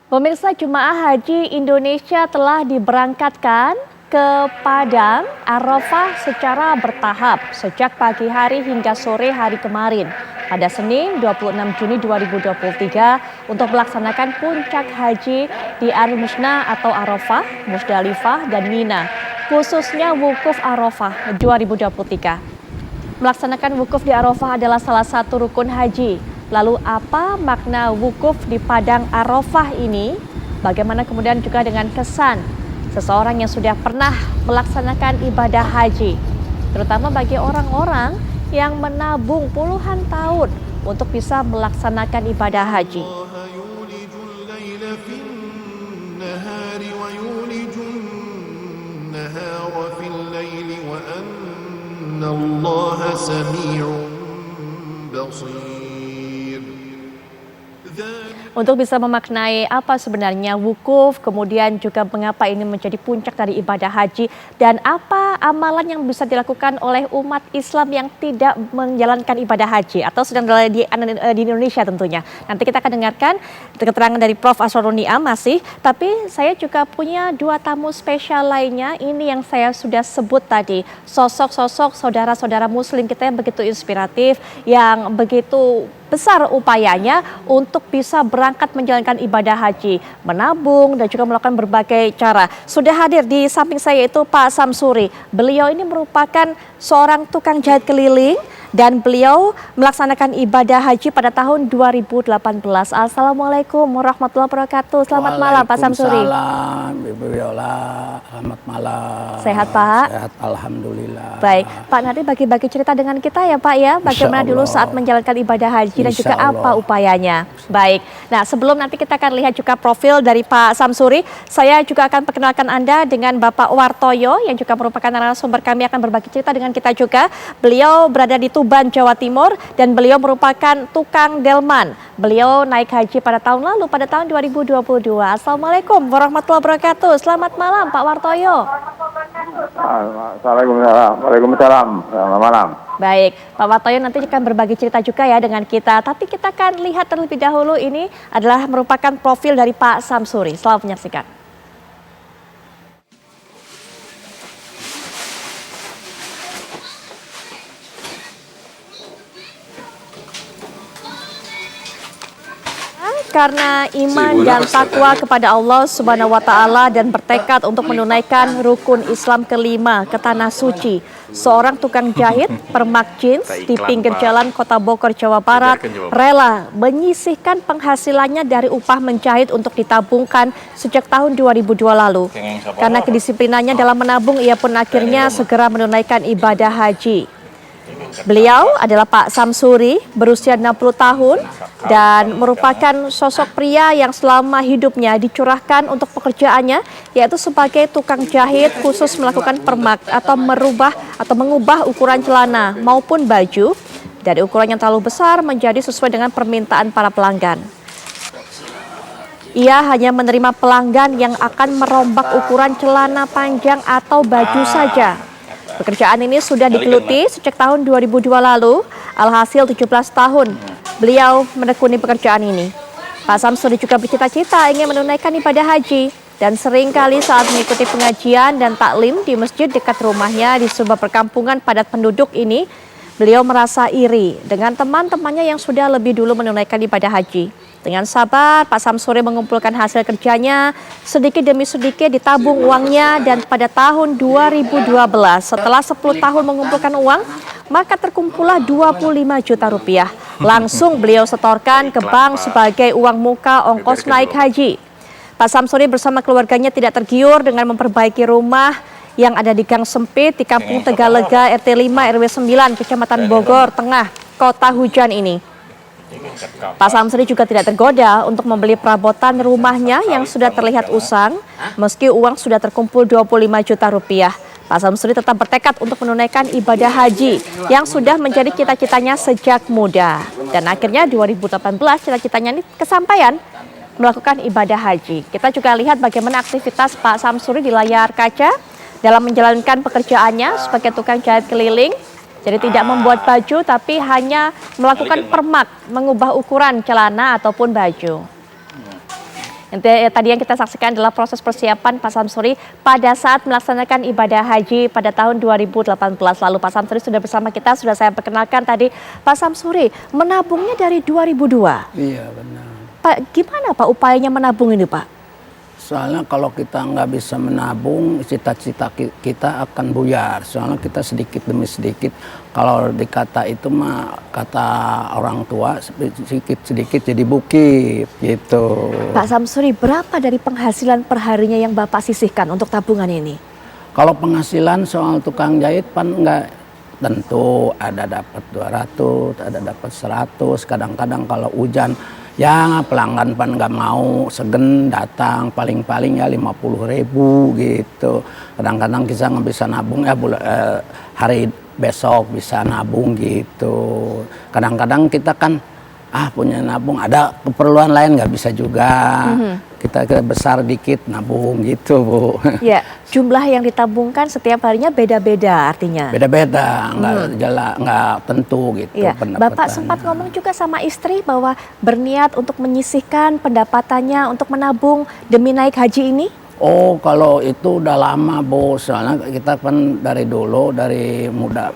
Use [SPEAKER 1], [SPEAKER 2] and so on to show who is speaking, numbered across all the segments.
[SPEAKER 1] Pemirsa, jemaah haji Indonesia telah diberangkatkan ke Padang Arafah secara bertahap sejak pagi hari hingga sore hari kemarin pada Senin 26 Juni 2023 untuk melaksanakan puncak haji di Al-Musna atau Arafah, Musdalifah, dan Mina, khususnya Wukuf Arafah 2023. Melaksanakan wukuf di Arafah adalah salah satu rukun haji. Lalu apa makna wukuf di Padang Arafah ini? Bagaimana kemudian juga dengan kesan seseorang yang sudah pernah melaksanakan ibadah haji, terutama bagi orang-orang yang menabung puluhan tahun untuk bisa melaksanakan ibadah haji. Untuk bisa memaknai apa sebenarnya wukuf, kemudian juga mengapa ini menjadi puncak dari ibadah haji, dan apa amalan yang bisa dilakukan oleh umat Islam yang tidak menjalankan ibadah haji atau sedang berada di Indonesia tentunya. Nanti kita akan dengarkan keterangan dari Prof. Asrorun Niam masih, tapi saya juga punya dua tamu spesial lainnya. Ini yang saya sudah sebut tadi, sosok-sosok saudara-saudara muslim kita yang begitu inspiratif, yang begitu besar upayanya untuk bisa berangkat menjalankan ibadah haji, menabung dan juga melakukan berbagai cara. Sudah hadir di samping saya itu Pak Samsuri. Beliau ini merupakan seorang tukang jahit keliling dan beliau melaksanakan ibadah haji pada tahun 2018. Assalamualaikum warahmatullahi wabarakatuh. Selamat malam Pak Samsuri.
[SPEAKER 2] Waalaikumsalam Ibu Yola. Selamat malam.
[SPEAKER 1] Sehat Pak?
[SPEAKER 2] Sehat alhamdulillah.
[SPEAKER 1] Baik, Pak, nanti bagi-bagi cerita dengan kita ya Pak ya, bagaimana dulu saat menjalankan ibadah haji dan juga apa upayanya. Baik, nah sebelum nanti kita akan lihat juga profil dari Pak Samsuri, saya juga akan perkenalkan Anda dengan Bapak Wartoyo yang juga merupakan narasumber kami, akan berbagi cerita dengan kita juga. Beliau berada di Tuban, Jawa Timur, dan beliau merupakan tukang delman. Beliau naik haji pada tahun lalu, pada tahun 2022. Assalamualaikum warahmatullahi wabarakatuh. Selamat malam Pak Wartoyo.
[SPEAKER 3] Waalaikumsalam. Selamat malam.
[SPEAKER 1] Baik, Pak Wartoyo nanti akan berbagi cerita juga ya dengan kita. Tapi kita akan lihat terlebih dahulu, ini adalah merupakan profil dari Pak Samsuri. Selamat menyaksikan. Karena iman dan takwa kepada Allah Subhanahu wa Ta'ala dan bertekad untuk menunaikan rukun Islam kelima ke tanah suci, seorang tukang jahit permak jeans di pinggir jalan Kota Bogor, Jawa Barat rela menyisihkan penghasilannya dari upah menjahit untuk ditabungkan sejak tahun 2002 lalu. Karena kedisiplinannya dalam menabung, ia pun akhirnya segera menunaikan ibadah haji. Beliau adalah Pak Samsuri, berusia 60 tahun dan merupakan sosok pria yang selama hidupnya dicurahkan untuk pekerjaannya, yaitu sebagai tukang jahit khusus melakukan permak atau mengubah ukuran celana maupun baju dari ukuran yang terlalu besar menjadi sesuai dengan permintaan para pelanggan. Ia hanya menerima pelanggan yang akan merombak ukuran celana panjang atau baju saja. Pekerjaan ini sudah digeluti sejak tahun 2002 lalu, alhasil 17 tahun beliau menekuni pekerjaan ini. Pak Samsuri juga bercita-cita ingin menunaikan ibadah haji dan seringkali saat mengikuti pengajian dan taklim di masjid dekat rumahnya di sebuah perkampungan padat penduduk ini, beliau merasa iri dengan teman-temannya yang sudah lebih dulu menunaikan ibadah haji. Dengan sabar, Pak Samsuri mengumpulkan hasil kerjanya, sedikit demi sedikit ditabung uangnya, dan pada tahun 2012, setelah 10 tahun mengumpulkan uang, maka terkumpullah 25 juta rupiah. Langsung beliau setorkan ke bank sebagai uang muka ongkos naik haji. Pak Samsuri bersama keluarganya tidak tergiur dengan memperbaiki rumah yang ada di gang sempit di Kampung Tegalega RT 5 RW 9 Kecamatan Bogor Tengah, Kota Hujan ini. Pak Samsuri juga tidak tergoda untuk membeli perabotan rumahnya yang sudah terlihat usang, meski uang sudah terkumpul 25 juta rupiah. Pak Samsuri tetap bertekad untuk menunaikan ibadah haji yang sudah menjadi cita-citanya sejak muda. Dan akhirnya 2018 cita-citanya ini kesampaian, melakukan ibadah haji. Kita juga lihat bagaimana aktivitas Pak Samsuri di layar kaca dalam menjalankan pekerjaannya sebagai tukang jahit keliling. Jadi tidak membuat baju, tapi hanya melakukan permak, mengubah ukuran celana ataupun baju. Tadi yang kita saksikan adalah proses persiapan Pak Samsuri pada saat melaksanakan ibadah haji pada tahun 2018 lalu. Pak Samsuri sudah bersama kita, sudah saya perkenalkan tadi. Pak Samsuri, menabungnya dari 2002.
[SPEAKER 2] Iya benar.
[SPEAKER 1] Pak, gimana Pak upayanya menabung ini Pak?
[SPEAKER 2] Soalnya kalau kita nggak bisa menabung, cita-cita kita akan buyar. Soalnya kita sedikit demi sedikit, kalau dikata itu mah kata orang tua, sedikit-sedikit jadi bukit gitu.
[SPEAKER 1] Pak Samsuri, berapa dari penghasilan perharinya yang Bapak sisihkan untuk tabungan ini?
[SPEAKER 2] Kalau penghasilan soal tukang jahit pan nggak tentu, ada dapat 200, ada dapat 100, kadang-kadang kalau hujan ya pelanggan pan nggak mau segen datang, paling-paling ya 50.000 gitu. Kadang-kadang kita nggak bisa nabung ya hari besok bisa nabung gitu. Kadang-kadang kita kan punya nabung, ada keperluan lain nggak bisa juga. Kita besar dikit nabung gitu Bu.
[SPEAKER 1] Ya, jumlah yang ditabungkan setiap harinya beda-beda artinya.
[SPEAKER 2] Beda-beda, nggak tentu gitu.
[SPEAKER 1] Iya, Bapak sempat ngomong juga sama istri bahwa berniat untuk menyisihkan pendapatannya untuk menabung demi naik haji ini?
[SPEAKER 2] Oh, kalau itu udah lama Bu, soalnya kita kan dari dulu, dari muda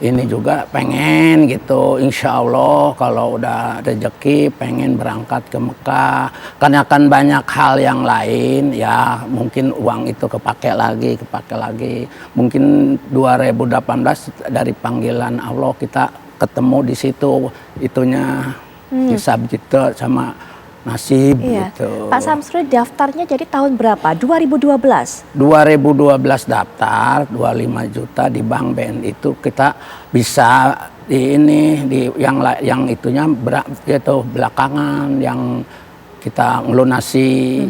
[SPEAKER 2] ini juga pengen gitu, insya Allah kalau udah rezeki pengen berangkat ke Mekah. Karena kan banyak hal yang lain ya, mungkin uang itu kepake lagi. Mungkin 2018 dari panggilan Allah kita ketemu di situ, itunya hisab gitu sama nasib gitu.
[SPEAKER 1] Pak Samsuri daftarnya jadi tahun berapa? 2012?
[SPEAKER 2] 2012 daftar, 25 juta di Bank BNI itu kita bisa di yang itunya gitu belakangan yang kita ngelunasi.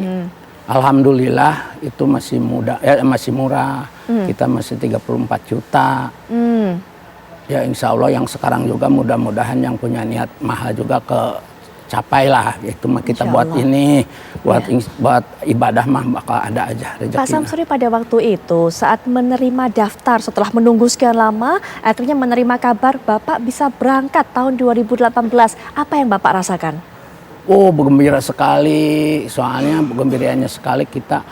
[SPEAKER 2] Alhamdulillah itu masih masih murah. Kita masih 34 juta. Ya insya Allah yang sekarang juga mudah-mudahan yang punya niat mahal juga capailah, itu mah kita buat ini, buat ibadah mah bakal ada aja rezeki.
[SPEAKER 1] Pak Samsuri pada waktu itu saat menerima daftar setelah menunggu sekian lama, akhirnya menerima kabar Bapak bisa berangkat tahun 2018. Apa yang Bapak rasakan?
[SPEAKER 2] Oh, bergembira sekali, soalnya bergembiranya sekali kita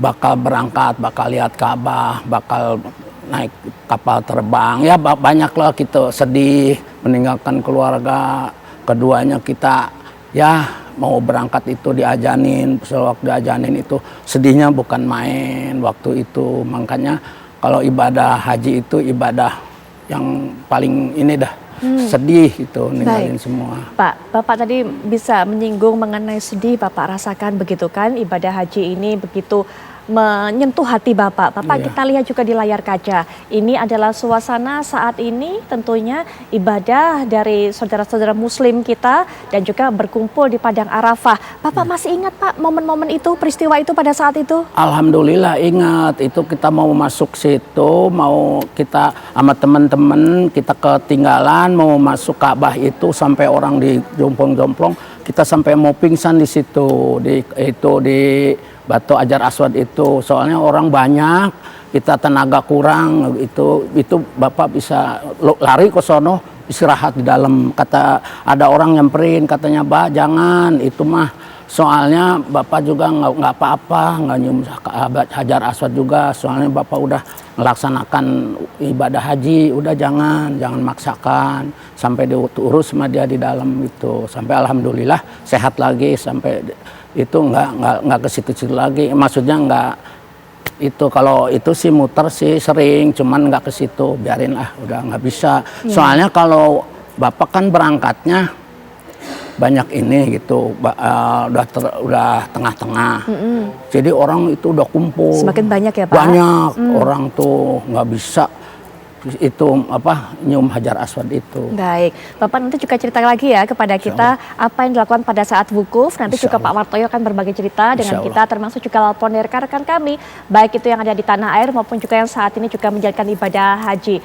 [SPEAKER 2] bakal berangkat, bakal lihat Ka'bah, bakal naik kapal terbang. Ya banyaklah kita sedih meninggalkan keluarga. Keduanya kita ya mau berangkat itu diajanin, waktu diajanin itu sedihnya bukan main waktu itu. Makanya kalau ibadah haji itu ibadah yang paling ini dah sedih itu ninggalin semua.
[SPEAKER 1] Pak, Bapak tadi bisa menyinggung mengenai sedih Bapak rasakan begitu kan, ibadah haji ini begitu menyentuh hati Bapak. Kita lihat juga di layar kaca. Ini adalah suasana saat ini tentunya ibadah dari saudara-saudara muslim kita dan juga berkumpul di Padang Arafah. Bapak masih ingat Pak momen-momen itu, peristiwa itu pada saat itu?
[SPEAKER 2] Alhamdulillah ingat, itu kita mau masuk situ, mau kita sama teman-teman kita ketinggalan mau masuk Ka'bah itu sampai orang di jompong-jompong, kita sampai mau pingsan di situ, di Batu Hajar Aswad itu, soalnya orang banyak, kita tenaga kurang, itu Bapak bisa lari ke sono, istirahat di dalam. Kata ada orang nyamperin, katanya Bah jangan, itu mah soalnya Bapak juga nggak apa-apa, nggak nyium Hajar Aswad juga, soalnya Bapak udah melaksanakan ibadah haji, udah jangan maksakan, sampai diurus sama dia di dalam itu, sampai alhamdulillah sehat lagi, sampai itu nggak ke situ-situ lagi, maksudnya nggak itu, kalau itu sih muter sih sering, cuman nggak ke situ, biarin lah, udah nggak bisa. Soalnya kalau Bapak kan berangkatnya banyak ini gitu, udah tengah-tengah, jadi orang itu udah kumpul,
[SPEAKER 1] semakin banyak ya Pak?
[SPEAKER 2] Banyak orang tuh nggak bisa itu nyium Hajar Aswad itu.
[SPEAKER 1] Baik, Bapak nanti juga cerita lagi ya kepada kita apa yang dilakukan pada saat wukuf. Nanti juga Pak Wartoyo akan berbagi cerita dengan kita, termasuk juga telepon dari rekan kami, baik itu yang ada di tanah air maupun juga yang saat ini juga menjalankan ibadah haji.